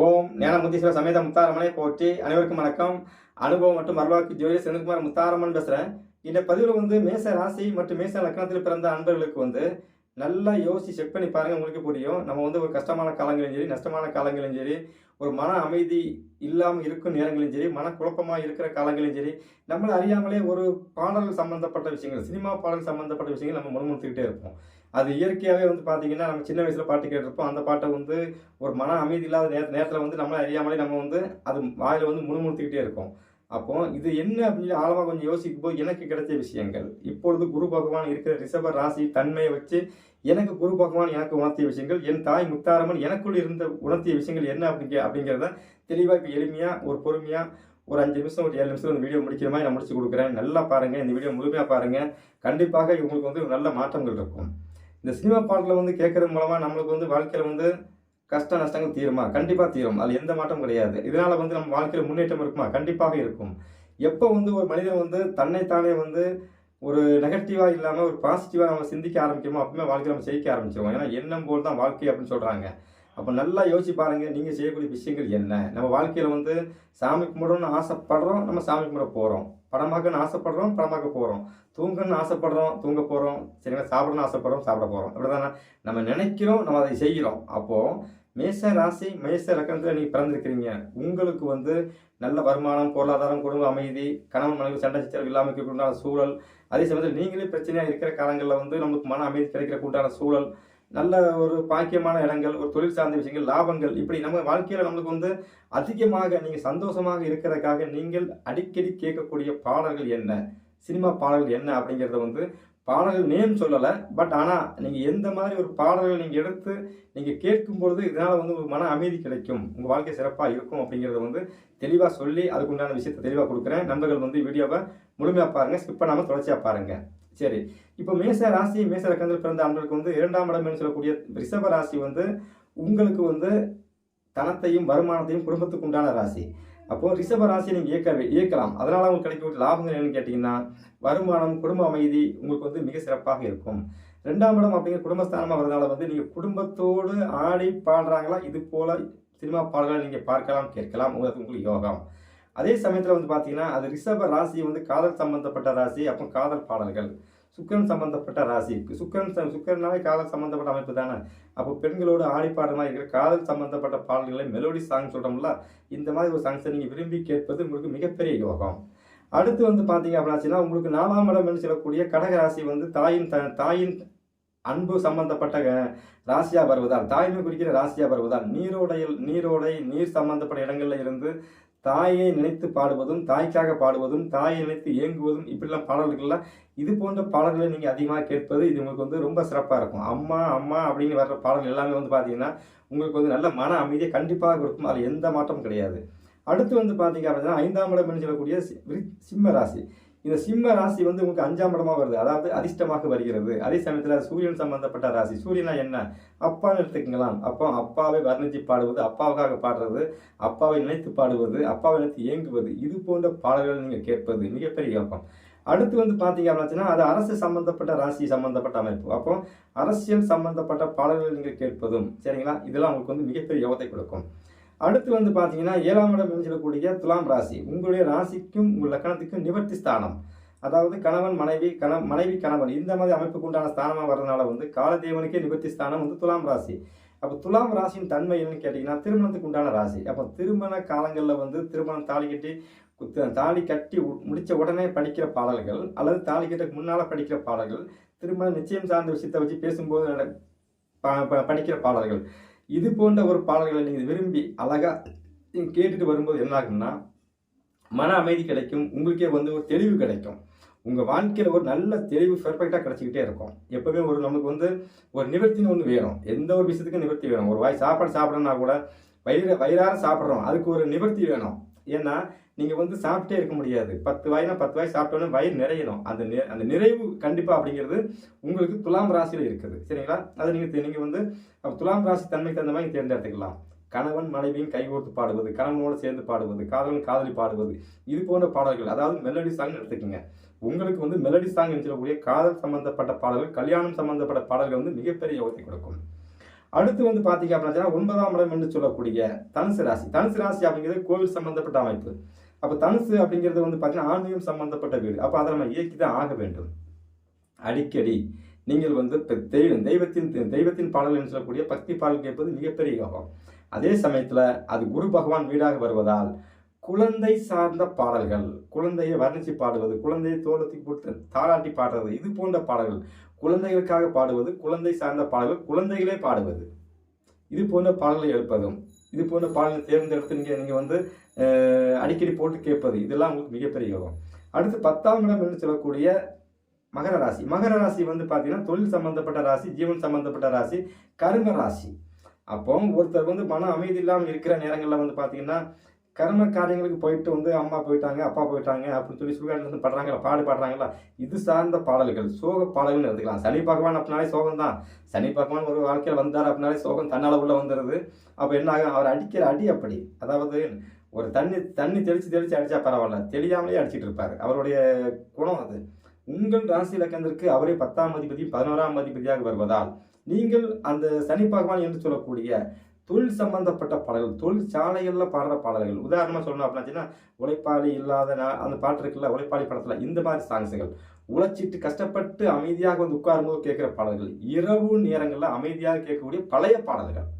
ஓம் ஞானமுத்தீஸ்வர சமேத முத்தாரம்மனை போற்றி. அனைவருக்கும் வணக்கம். அனுபவம் மற்றும் வரலாற்று ஜோதிடர் செந்தில்குமார் முத்தாரம்மன் பேசுகிறேன். இந்த பதிவில் மேச ராசி மற்றும் மேச லக்னத்தில் பிறந்த அன்பர்களுக்கு நல்லா யோசிச்சு செக் பண்ணி பாருங்கள். உங்களுக்கு புரியும். நம்ம ஒரு கஷ்டமான காலங்களும் சரி, நஷ்டமான காலங்களும் சரி, ஒரு மன அமைதி இல்லாமல் இருக்கும் நேரங்களும் சரி, மனக்குழப்பமாக இருக்கிற காலங்களும் சரி, நம்மளை அறியாமலே ஒரு பாடல் சம்மந்தப்பட்ட விஷயங்கள், சினிமா பாடல் சம்மந்தப்பட்ட விஷயங்கள் நம்ம முணுமுணுத்துக்கிட்டே இருப்போம். அது இயற்கையாகவே பார்த்தீங்கன்னா, நம்ம சின்ன வயசில் பாட்டு கேட்டிருப்போம். அந்த பாட்டை ஒரு மன அமைதி இல்லாத நேரத்தில் நம்மளை அறியாமலே நம்ம அது வாயில் முணுமுணுத்துக்கிட்டே இருக்கோம். அப்போ இது என்ன அப்படின்னு ஆழமாக கொஞ்சம் யோசிக்கும் போது எனக்கு கிடைச்ச விஷயங்கள், இப்பொழுது குரு பகவான் இருக்கிற ரிஷப ராசி தன்மையை வச்சு எனக்கு குரு பகவான் எனக்கு உணர்த்திய விஷயங்கள், என் தாய் முத்தாரம்மன் எனக்குள் இருந்த உணர்த்திய விஷயங்கள் என்ன அப்படிங்கிறத தெளிவாக இப்போ எளிமையாக ஒரு பொறுமையாக ஒரு 5 நிமிஷம் ஒரு 7 நிமிஷம் இந்த வீடியோ முடிக்கிற மாதிரி நான் முடிச்சு கொடுக்குறேன். நல்லா பாருங்கள். இந்த வீடியோ முழுமையாக பாருங்கள். கண்டிப்பாக உங்களுக்கு நல்ல மாற்றங்கள் இருக்கும். இந்த சினிமா பாடலில் கேட்கறது மூலமாக நம்மளுக்கு வாழ்க்கையில் கஷ்ட நஷ்டங்கள் தீருமா? கண்டிப்பாக தீரும். அது எந்த மாற்றம் கிடையாது. இதனால் நம்ம வாழ்க்கையில் முன்னேற்றம் இருக்குமா? கண்டிப்பாக இருக்கும். எப்போ ஒரு மனிதன் தன்னைத்தானே ஒரு நெகட்டிவாக இல்லாமல் ஒரு பாசிட்டிவாக நம்ம சிந்திக்க ஆரம்பிக்கிறோமோ அப்பவுமே வாழ்க்கையில் நம்ம ஜெயிக்க ஆரம்பிச்சிருவோம். ஏன்னா எண்ணம் போல் தான் வாழ்க்கை அப்படின்னு சொல்கிறாங்க. அப்போ நல்லா யோசிச்சு பாருங்கள், நீங்கள் செய்யக்கூடிய விஷயங்கள் என்ன. நம்ம வாழ்க்கையில் சாமி கும்பிடணும்னு ஆசைப்படுறோம், நம்ம சாமி கும்பிட போகிறோம். படமாக்கன்னு ஆசைப்படுறோம், படமாக்க போகிறோம். தூங்கணும்னு ஆசைப்படுறோம், தூங்க போகிறோம். சரிங்களா? சாப்பிடணும்னு ஆசைப்படுறோம், சாப்பிட போகிறோம். அப்படி தானே நம்ம நினைக்கிறோம், நம்ம அதை செய்கிறோம். அப்போது மேச ராசி மேச லக்னத்தில் நீங்கள் பிறந்திருக்கிறீங்க. உங்களுக்கு நல்ல வருமானம், பொருளாதாரம், குடும்ப அமைதி, கணவன் மனைவி சண்டை சச்சரவு இல்லாமல் இருக்கக்கூடிய சூழல், அதே சமயத்தில் நீங்களே பிரச்சனையாக இருக்கிற காலங்களில் நமக்கு மன அமைதி கிடைக்கிறக்கு உண்டான சூழல், நல்ல ஒரு பாக்கியமான இடங்கள், ஒரு தொழில் சார்ந்த விஷயங்கள், லாபங்கள், இப்படி நம்ம வாழ்க்கையில் நம்மளுக்கு அதிகமாக நீங்கள் சந்தோஷமாக இருக்கிறதுக்காக நீங்கள் அடிக்கடி கேட்கக்கூடிய பாடல்கள் என்ன, சினிமா பாடல்கள் என்ன அப்படிங்கிறத பாடல்கள் நேம் சொல்லலை. பட் ஆனால் நீங்கள் எந்த மாதிரி ஒரு பாடல்கள் நீங்கள் எடுத்து நீங்கள் கேட்கும்பொழுது இதனால் ஒரு மன அமைதி கிடைக்கும், உங்கள் வாழ்க்கை சிறப்பாக இருக்கும் அப்படிங்கிறத தெளிவாக சொல்லி அதுக்குண்டான விஷயத்தை தெளிவாக கொடுக்குறேன். நண்பர்கள் வீடியோவை முழுமையாக பாருங்கள், ஸ்கிப் பண்ணாமல் தொடர்ச்சியாக பாருங்கள். சரி, இப்போ மேச ராசி மேச லக்னத்தில் பிறந்த ஆண்களுக்கு 2ஆம் இடம்னு சொல்லக்கூடிய ரிஷப ராசி உங்களுக்கு தனத்தையும் வருமானத்தையும் குடும்பத்துக்கு உண்டான ராசி. அப்போது ரிஷப ராசியை நீங்கள் இயக்கலாம். அதனால் உங்களுக்கு கிடைக்கக்கூடிய லாபங்கள் என்னன்னு கேட்டிங்கன்னா, வருமானம், குடும்ப அமைதி உங்களுக்கு மிக சிறப்பாக இருக்கும். 2ஆம் இடம் அப்படிங்கிற குடும்பஸ்தானமாக வரதுனால நீங்கள் குடும்பத்தோடு ஆடி பாடுறாங்களா, இது போல் சினிமா பாடல்களை நீங்கள் பார்க்கலாம், கேட்கலாம். உங்களுக்கு யோகம். அதே சமயத்தில் பார்த்தீங்கன்னா, அது ரிஷப ராசி காதல் சம்பந்தப்பட்ட ராசி. அப்போ காதல் பாடல்கள், சுக்கரன் சம்பந்தப்பட்ட ராசி. சுக்கரனாலே காதல் சம்பந்தப்பட்ட அமைப்பு தானே. அப்போ பெண்களோடு ஆடி பாடுற மாதிரி இருக்கிற காதல் சம்பந்தப்பட்ட பாடல்களை மெலோடி சாங் சொல்கிறோம்ல, இந்த மாதிரி ஒரு சாங்ஸை நீங்கள் விரும்பி கேட்பது உங்களுக்கு மிகப்பெரிய யோகம். அடுத்து பார்த்தீங்க அப்படின்னாச்சுன்னா, உங்களுக்கு 4ஆம் இடம் சொல்லக்கூடிய கடக ராசி தாயின் அன்பு சம்பந்தப்பட்ட ராசியாக வருவதால், தாய்மை குறிக்கிற ராசியாக வருவதால் நீரோடை நீர் சம்பந்தப்பட்ட இடங்கள்ல இருந்து தாயை நினைத்து பாடுவதும், தாய்க்காக பாடுவதும், தாயை நினைத்து ஏங்குவதும், இப்படிலாம் பாடல்கள்லாம் இது போன்ற பாடல்களை நீங்கள் அதிகமாக கேட்பது இது உங்களுக்கு ரொம்ப சிறப்பாக இருக்கும். அம்மா அம்மா அப்படின்னு வர்ற பாடல்கள் எல்லாமே பார்த்தீங்கன்னா உங்களுக்கு நல்ல மன அமைதியை கண்டிப்பாக கொடுக்கும். அதில் எந்த மாற்றமும் கிடையாது. அடுத்து பார்த்தீங்க அப்படின்னா 5ஆம் இடம் சொல்லக்கூடிய சிம்ம ராசி. இந்த சிம்ம ராசி உங்களுக்கு 5ஆம் இடமாக வருது, அதாவது அதிர்ஷ்டமாக வருகிறது. அதே சமயத்தில் சூரியன் சம்பந்தப்பட்ட ராசி. சூரியனா என்ன? அப்பான்னு எடுத்துக்கலாம். அப்போ அப்பாவை வர்ணித்து பாடுவது, அப்பாவுக்காக பாடுறது, அப்பாவை நினைத்து பாடுவது, அப்பாவை நினைத்து இயங்குவது, இது போன்ற பாடல்கள் நீங்கள் கேட்பது மிகப்பெரிய யோகம். அடுத்து பார்த்தீங்க அப்படின்னா அது அரசு சம்பந்தப்பட்ட ராசி சம்பந்தப்பட்ட அமைப்பு. அப்போ அரசியல் சம்பந்தப்பட்ட பாடல்கள் நீங்கள் கேட்பதும் சரிங்களா, இதெல்லாம் உங்களுக்கு மிகப்பெரிய யோகத்தை கொடுக்கும். அடுத்து பார்த்தீங்கன்னா 7ஆம் இடம் சொல்லக்கூடிய துலாம் ராசி. உங்களுடைய ராசிக்கும் உங்கள் லக்னத்துக்கும் நிவர்த்தி ஸ்தானம், அதாவது கணவன் மனைவி மனைவி கணவன் இந்த மாதிரி அமைப்புக்கு உண்டான ஸ்தானமாக வர்றதுனால காலதேவனுக்கே நிவர்த்தி ஸ்தானம் துலாம் ராசி. அப்போ துலாம் ராசியின் தன்மை என்னன்னு கேட்டிங்கன்னா, திருமணத்துக்கு உண்டான ராசி. அப்போ திருமண காலங்களில் திருமணம் தாலி கட்டி முடித்த உடனே படிக்கிற பாடல்கள், அல்லது தாலி கட்டுக்கு முன்னால் படிக்கிற பாடல்கள், திருமண நிச்சயம் சார்ந்த விஷயத்தை வச்சு பேசும்போது படிக்கிற பாடல்கள், இது போன்ற ஒரு பாடல்களை நீங்கள் விரும்பி அழகாக கேட்டுட்டு வரும்போது என்ன ஆகும்னா, மன அமைதி கிடைக்கும். உங்களுக்கே ஒரு தெளிவு கிடைக்கும். உங்கள் வாழ்க்கையில் ஒரு நல்ல தெளிவு பெர்ஃபெக்டாக கிடச்சிக்கிட்டே இருக்கும். எப்போவுமே நமக்கு ஒரு நிவர்த்தின்னு ஒன்று வேணும். எந்த ஒரு விஷயத்துக்கும் நிவர்த்தி வேணும். ஒரு வாய் சாப்பாடு சாப்பிட்றோன்னா கூட வயிறார சாப்பிட்றோம், அதுக்கு ஒரு நிவர்த்தி வேணும். ஏன்னா நீங்கள் சாப்பிட்டே இருக்க முடியாது. 10 வாய்னா 10 வாய் சாப்பிட்டோன்னே வயிறு நிறையணும். அந்த நிறைவு கண்டிப்பாக அப்படிங்கிறது உங்களுக்கு துலாம் ராசியில் இருக்குது. சரிங்களா? அதை நீங்கள் துலாம் ராசி தன்மைக்கு தகுந்த மாதிரி தேர்ந்தெடுத்துக்கலாம். கணவன் மனைவியும் கைகோர்த்து பாடுவது, கணவனோடு சேர்ந்து பாடுவது, காதலன் காதலி பாடுவது, இது போன்ற பாடல்கள், அதாவது மெலடி சாங் எடுத்துக்கோங்க. உங்களுக்கு மெலடி சாங் சொல்லக்கூடிய காதல் சம்பந்தப்பட்ட பாடல்கள், கல்யாணம் சம்பந்தப்பட்ட பாடல்கள் மிகப்பெரிய யோகத்தை கொடுக்கும். அடுத்து வந்து பார்த்தீங்க அப்படின்னா 9ஆம் இடம் என்று சொல்லக்கூடிய தனுசு ராசி. தனுசு ராசி அப்படிங்கிறது கோவில் சம்பந்தப்பட்ட அமைப்பு. அப்போ தனுசு அப்படிங்கிறது வந்து பார்த்தீங்கன்னா ஆன்மீகம் சம்பந்தப்பட்ட வீடு. அப்போ அதை நம்ம இயக்கி தான் ஆக வேண்டும். அடிக்கடி நீங்கள் வந்து தெய்வத்தின் பாடல் என்று சொல்லக்கூடிய பக்தி பாடல் கேட்பது மிகப்பெரிய யோகம். அதே சமயத்தில் அது குரு பகவான் வீடாக வருவதால் குழந்தை சார்ந்த பாடல்கள், குழந்தையை வர்ணித்து பாடுவது, குழந்தையை தோளத்தை போட்டு தாளாட்டி பாடுறது, இது போன்ற பாடல்கள், குழந்தைகளுக்காக பாடுவது, குழந்தை சார்ந்த பாடல்கள் குழந்தைகளே பாடுவது, இது போன்ற பாடல்களை எழுப்பதும், இது போன்ற பாடல்களை தேர்ந்தெடுத்து நீங்கள் வந்து அடிக்கடி போட்டு கேட்பது, இதெல்லாம் உங்களுக்கு மிகப்பெரிய யோகம். அடுத்து 10ஆம் இடம் என்று சொல்லக்கூடிய மகர ராசி. மகர ராசி வந்து பார்த்தீங்கன்னா தொழில் சம்பந்தப்பட்ட ராசி, ஜீவன் சம்பந்தப்பட்ட ராசி, கர்ம ராசி. அப்போ ஒருத்தர் வந்து மன அமைதி இல்லாமல் இருக்கிற நேரங்களில் வந்து பார்த்தீங்கன்னா கர்ம காரியங்களுக்கு போயிட்டு வந்து அம்மா போயிட்டாங்க, அப்பா போயிட்டாங்க அப்படின்னு சொல்லி சுடுகாட்டில் இருந்து பாடுறாங்களா, பாடுறாங்களா, இது சார்ந்த பாடல்கள், சோக பாடல்கள் எடுத்துக்கலாம். சனி பகவான் அப்படின்னாலே சோகம் தான். சனி பகவான் ஒரு வாழ்க்கையில் வந்தார் அப்படின்னாலே சோகம் தன்னால் உள்ள வந்துடுது. அப்போ என்ன ஆகும், அவர் அடிக்கிற அடி அப்படி, அதாவது ஒரு தண்ணி தெளித்து அடித்தா பரவாயில்ல, தெளியாமலே அடிச்சிட்டு இருப்பார். அவருடைய குணம் அது. உங்கள் ராசி இலக்கணத்திற்கு அவரே 10ஆம் அதிபதி 11ஆம் அதிபதியாக வருவதால் நீங்கள் அந்த சனி பகவான் என்று சொல்லக்கூடிய தொழில் சம்பந்தப்பட்ட பாடல்கள், தொழிற்சாலைகளில் பாடுற பாடல்கள், உதாரணமாக சொல்லணும் அப்படின்னா உழைப்பாளி இல்லாத அந்த பாட்டு இருக்குல்ல, உழைப்பாளி படத்தில் இந்த மாதிரி சாங்ஸுகள், உழைச்சிட்டு கஷ்டப்பட்டு அமைதியாக வந்து உட்காரும்போது கேட்குற பாடல்கள், இரவு நேரங்களில் அமைதியாக கேட்கக்கூடிய பழைய பாடல்கள்,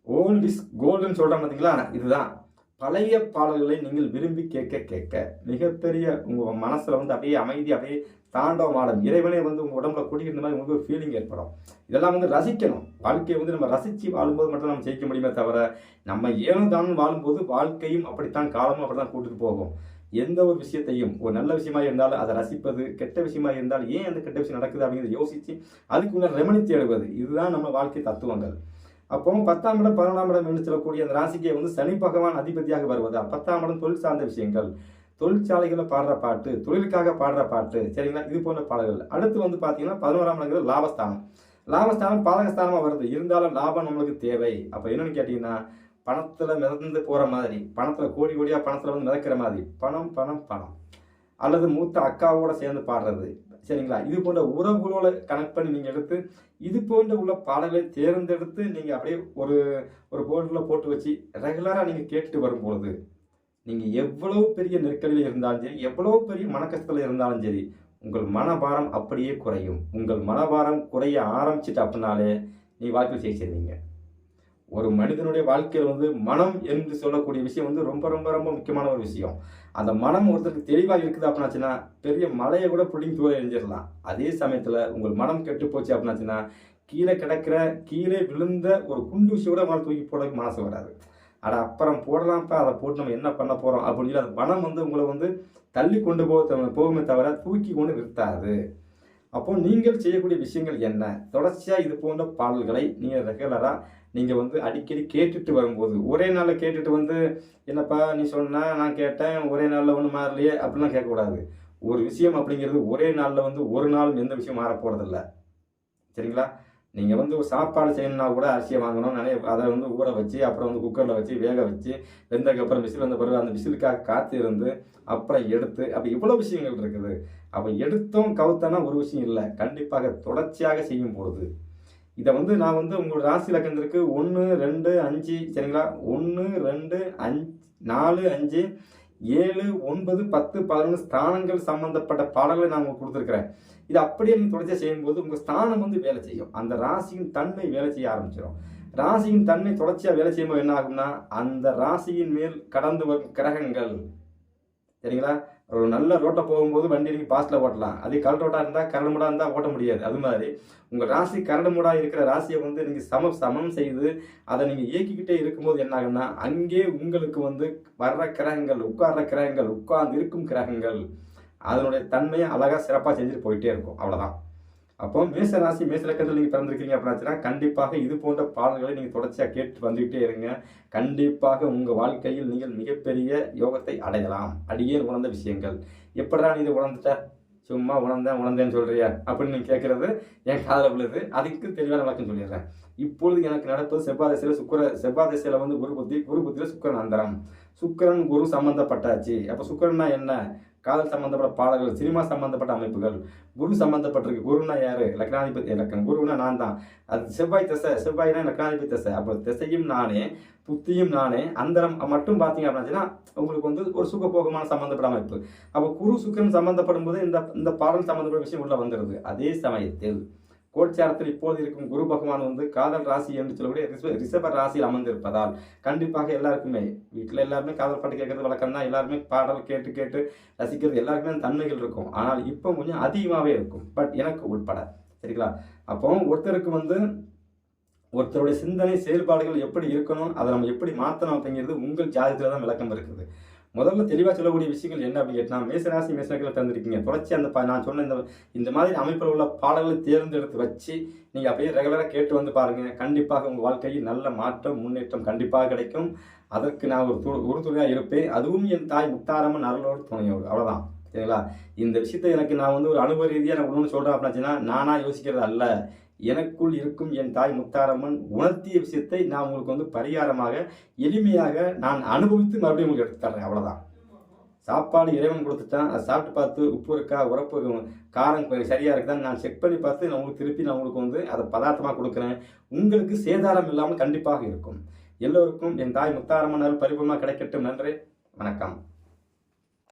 ஓல்ட் இஸ் கோல்டுன்னு சொல்கிறோம் பார்த்தீங்களா, இதுதான் பழைய பாடல்களை நீங்கள் விரும்பி கேட்க மிகப்பெரிய உங்கள் மனசில் வந்து அப்படியே அமைதி, அப்படியே தாண்டவம் ஆடும். இறைவனே வந்து உங்கள் உடம்புல கூட்டிக்கிற மாதிரி உங்களுக்கு ஒரு ஃபீலிங் ஏற்படும். இதெல்லாம் வந்து ரசிக்கணும். வாழ்க்கையை வந்து நம்ம ரசித்து வாழும்போது மட்டும் நம்ம ஜெயிக்க முடியுமே தவிர, நம்ம ஏனும் தானும் வாழும்போது வாழ்க்கையும் அப்படித்தான், காலமும் அப்படி தான் கூட்டிட்டு போகும். எந்த ஒரு விஷயத்தையும் ஒரு நல்ல விஷயமா இருந்தாலும் அதை ரசிப்பது, கெட்ட விஷயமா இருந்தாலும் ஏன் அந்த கெட்ட விஷயம் நடக்குது அப்படிங்கிறத யோசித்து அதுக்குள்ள ரெமனி தேடுவது, இதுதான் நம்ம வாழ்க்கை தத்துவங்கள். அப்போ 10ஆம் இடம் 11ஆம் இடம் என்று சொல்லக்கூடிய அந்த ராசிக்கே வந்து சனி பகவான் அதிபதியாக வருவதா. 10ஆம் இடம் தொழில் சார்ந்த விஷயங்கள், தொழிற்சாலைகளில் பாடுற பாட்டு, தொழிலுக்காக பாடுற பாட்டு, சரிங்களா, இது போன்ற பாடல்கள். அடுத்து வந்து பார்த்தீங்கன்னா 11ஆம் இடங்கிறது லாபஸ்தானம். லாபஸ்தானம் பாதகஸ்தானமாக வருது, இருந்தாலும் லாபம் நம்மளுக்கு தேவை. அப்போ என்னன்னு கேட்டிங்கன்னா பணத்தில் மிதந்து போகிற மாதிரி, பணத்தில் கோடி கோடியாக பணத்தில் வந்து மிதக்கிற மாதிரி, பணம் பணம் பணம், அல்லது மூத்த அக்காவோட சேர்ந்து பாடுறது, சரிங்களா, இது போன்ற உறவுகளோட கனெக்ட் பண்ணி நீங்கள் எடுத்து இது போன்ற உள்ள பாடல்களை தேர்ந்தெடுத்து நீங்கள் அப்படியே ஒரு போர்டில் போட்டு வச்சு ரெகுலராக நீங்கள் கேட்டுட்டு வரும்பொழுது நீங்கள் எவ்வளவு பெரிய நெருக்கடியில் இருந்தாலும் சரி, எவ்வளவு பெரிய மனக்கஷ்டத்தில் இருந்தாலும் சரி, உங்கள் மனபாரம் அப்படியே குறையும். உங்கள் மனபாரம் குறைய ஆரம்பிச்சிட்டு அப்படின்னாலே நீ வாழ்க்கையில் ஜெயிச்சிருவீங்க. ஒரு மனிதனுடைய வாழ்க்கையில் வந்து மனம் என்று சொல்லக்கூடிய விஷயம் வந்து ரொம்ப ரொம்ப ரொம்ப முக்கியமான ஒரு விஷயம். அந்த மனம் ஒருத்தருக்கு தெளிவாக இருக்குது அப்படின்னாச்சுன்னா பெரிய மலையை கூட பிடிங்கி தூர எரிஞ்சிடலாம். அதே சமயத்தில் உங்கள் மனம் கெட்டு போச்சு அப்படின்னாச்சுன்னா கீழே விழுந்த ஒரு குண்டு விஷயம் கூட மேலே தூக்கி போடறதுக்கு மனசு வராது. அப்புறம் போடலாம்ப்பா, அதை போட்டு நம்ம என்ன பண்ண போகிறோம் அப்படின்னு சொல்லி அந்த மனம் வந்து உங்களை வந்து தள்ளி கொண்டு போகுமே தவிர தூக்கி கொண்டு நிறுத்தாது. அப்போ நீங்கள் செய்யக்கூடிய விஷயங்கள் என்ன, தொடர்ச்சியாக இது போன்ற பாடல்களை நீங்கள் ரெகுலராக நீங்கள் வந்து அடிக்கடி கேட்டுட்டு வரும்போது, ஒரே நாளில் கேட்டுட்டு வந்து என்னப்பா நீ சொன்னா நான் கேட்டேன் ஒரே நாளில் ஒன்றும் மாறலையே அப்படிலாம் கேட்கக்கூடாது. ஒரு விஷயம் அப்படிங்கிறது ஒரே நாளில் வந்து ஒரு நாள் எந்த விஷயம் மாற போகிறதில்ல, சரிங்களா. நீங்கள் வந்து ஒரு சாப்பாடு செய்யணும்னா கூட அரிசியை வாங்கணும், அதை வந்து ஊற வச்சு அப்புறம் வந்து குக்கரில் வச்சு வேக வச்சு வெந்ததுக்கப்புறம் விசில் வந்த பிறகு அந்த விசிலுக்காக காத்து இருந்து அப்புறம் எடுத்து, அப்போ இவ்வளோ விஷயங்கள் இருக்குது. அப்போ எடுத்தோம் கவுத்தனா ஒரு விஷயம் இல்லை, கண்டிப்பாக தொடர்ச்சியாக செய்யும் பொழுது இதை வந்து நான் வந்து உங்களோட ராசி இலக்கணத்திற்கு 1, 2, 5 சரிங்களா, 1, 2, 5, 4, 5, 7, 9, 10, 11 ஸ்தானங்கள் சம்பந்தப்பட்ட பாடல்களை நான் உங்களுக்கு கொடுத்துருக்கிறேன். இது அப்படியே நீங்கள் தொடர்ச்சியாக செய்யும்போது உங்கள் ஸ்தானம் வந்து வேலை செய்யும். அந்த ராசியின் தன்மை வேலை செய்ய ஆரம்பிச்சிடும். ராசியின் தன்மை தொடர்ச்சியாக வேலை செய்யும்போது என்ன ஆகும்னா அந்த ராசியின் மேல் கடந்து வரும் கிரகங்கள், சரிங்களா, ஒரு நல்ல ரோட்டை போகும்போது வண்டி நீங்கள் பாஸ்ட்டில் ஓட்டலாம். அதே கல் ரோட்டாக இருந்தால் கரடு மூடாக இருந்தால் ஓட்ட முடியாது. அது மாதிரி உங்கள் ராசி கரடு மூடாக இருக்கிற ராசியை வந்து நீங்கள் சமம் செய்து அதை நீங்கள் இயக்கிக்கிட்டே இருக்கும்போது என்ன ஆகுன்னா அங்கே உங்களுக்கு வந்து வர்ற கிரகங்கள், உட்கார்ற கிரகங்கள், உட்கார்ந்து இருக்கும் கிரகங்கள் அதனுடைய தன்மையை அழகாக சிறப்பாக செஞ்சுட்டு போயிட்டே இருக்கும். அவ்வளோதான். அப்போ மேச ராசி மேச இலக்கணத்தில் நீங்கள் பிறந்திருக்கீங்க அப்படின்னா கண்டிப்பாக இது போன்ற பாடல்களை நீங்கள் தொடர்ச்சியாக கேட்டு வந்துக்கிட்டே இருங்க. கண்டிப்பாக உங்கள் வாழ்க்கையில் நீங்கள் மிகப்பெரிய யோகத்தை அடையலாம். அடியே உணர்ந்த விஷயங்கள் எப்படா நீ இதை உணர்ந்துட்ட, சும்மா உணர்ந்தேன்னு சொல்கிறியா அப்படின்னு நீங்கள் கேட்குறது என் காதில் விழுது. அதுக்கு தெளிவான விளக்கம் சொல்லிடுறேன். இப்பொழுது எனக்கு நடப்பது செவ்வாய் திசையில் வந்து குரு புத்தியில் சுக்கிரன் அந்தரம், சுக்கிரன் குரு சம்மந்தப்பட்டாச்சு. அப்போ சுக்கிரன்னா என்ன, காதல் சம்பந்தப்பட்ட பாடல்கள், சினிமா சம்பந்தப்பட்ட அமைப்புகள், குரு சம்பந்தப்பட்டிருக்கு. குருன்னா யாரு? லக்னாதிபதி இலக்கணம். குருன்னா நான் தான். அது செவ்வாய் திசை. செவ்வாய்னா லக்னாதிபதி திசை. அப்போ திசையும் நானே, புத்தியும் நானே. அந்தரம் மட்டும் பார்த்தீங்க அப்படின்னா உங்களுக்கு வந்து ஒரு சுகபோகமான சம்பந்தப்பட்ட அமைப்பு. அப்போ குரு சுக்கிரன் சம்பந்தப்படும் போது இந்த பாடல் சம்பந்தப்பட்ட விஷயம் உள்ள வந்துடுது. அதே சமயத்தில் கோட்சாரத்தில் இப்போது இருக்கும் குரு பகவான் வந்து காதல் ராசி என்று சொல்லக்கூடிய ரிஷப ராசியில் அமர்ந்திருப்பதால் கண்டிப்பாக எல்லாருக்குமே வீட்டில் எல்லாருமே காதல் பாட்டு கேட்கறது வழக்கம் தான். எல்லாருமே பாடல் கேட்டு கேட்டு ரசிக்கிறது எல்லாருக்குமே தன்மைகள் இருக்கும். ஆனால் இப்போ கொஞ்சம் அதிகமாகவே இருக்கும். பட் எனக்கு உட்பட சரிங்களா. அப்போ ஒருத்தருக்கு வந்து ஒருத்தருடைய சிந்தனை செயல்பாடுகள் எப்படி இருக்கணும், அதை நம்ம எப்படி மாற்றணும் அப்படிங்கிறது உங்கள் ஜாதகத்தில் தான் விளக்கம் இருக்குது. முதல்ல தெளிவாக சொல்லக்கூடிய விஷயங்கள் என்ன அப்படின்னு கேட்டால், மேசராசி மேசனங்களை தந்திருக்கீங்க. தொடர்ச்சி நான் சொன்ன இந்த மாதிரி அமைப்பில் உள்ள பாடல்களை தேர்ந்தெடுத்து வச்சு நீங்கள் அப்படியே ரெகுலராக கேட்டு வந்து பாருங்கள். கண்டிப்பாக உங்கள் வாழ்க்கையில் நல்ல மாற்றம் முன்னேற்றம் கண்டிப்பாக கிடைக்கும். அதற்கு நான் ஒரு துணையாக இருப்பேன். அதுவும் என் தாய் முத்தாரம்மன் அருளோடு துணையோடு. அவ்வளோதான் சரிங்களா. இந்த விஷயத்தை எனக்கு நான் வந்து ஒரு அனுபவ ரீதியாக நான் ஒன்று சொல்கிறேன் அப்படின்னா நானாக யோசிக்கிறது அல்ல. எனக்குள் இருக்கும் என் தாய் முத்தாரம்மன் உணர்த்திய விஷயத்தை நான் உங்களுக்கு வந்து பரிகாரமாக எளிமையாக நான் அனுபவித்து மறுபடியும் உங்களுக்கு எடுத்து தர்றேன். அவ்வளோதான். சாப்பாடு இறைவன் கொடுத்துட்டான். அதை சாப்பிட்டு பார்த்து உப்பு இருக்கா, உரப்பு, காரம் சரியாக இருக்குதான்னு நான் செக் பண்ணி பார்த்து நான் உங்களுக்கு திருப்பி நான் உங்களுக்கு வந்து அதை பதார்த்தமாக கொடுக்குறேன். உங்களுக்கு சேதாரம் இல்லாமல் கண்டிப்பாக இருக்கும். எல்லோருக்கும் என் தாய் முத்தாரம்மனால் பரிபூர்ணமாக கிடைக்கட்டும். நன்றி, வணக்கம்.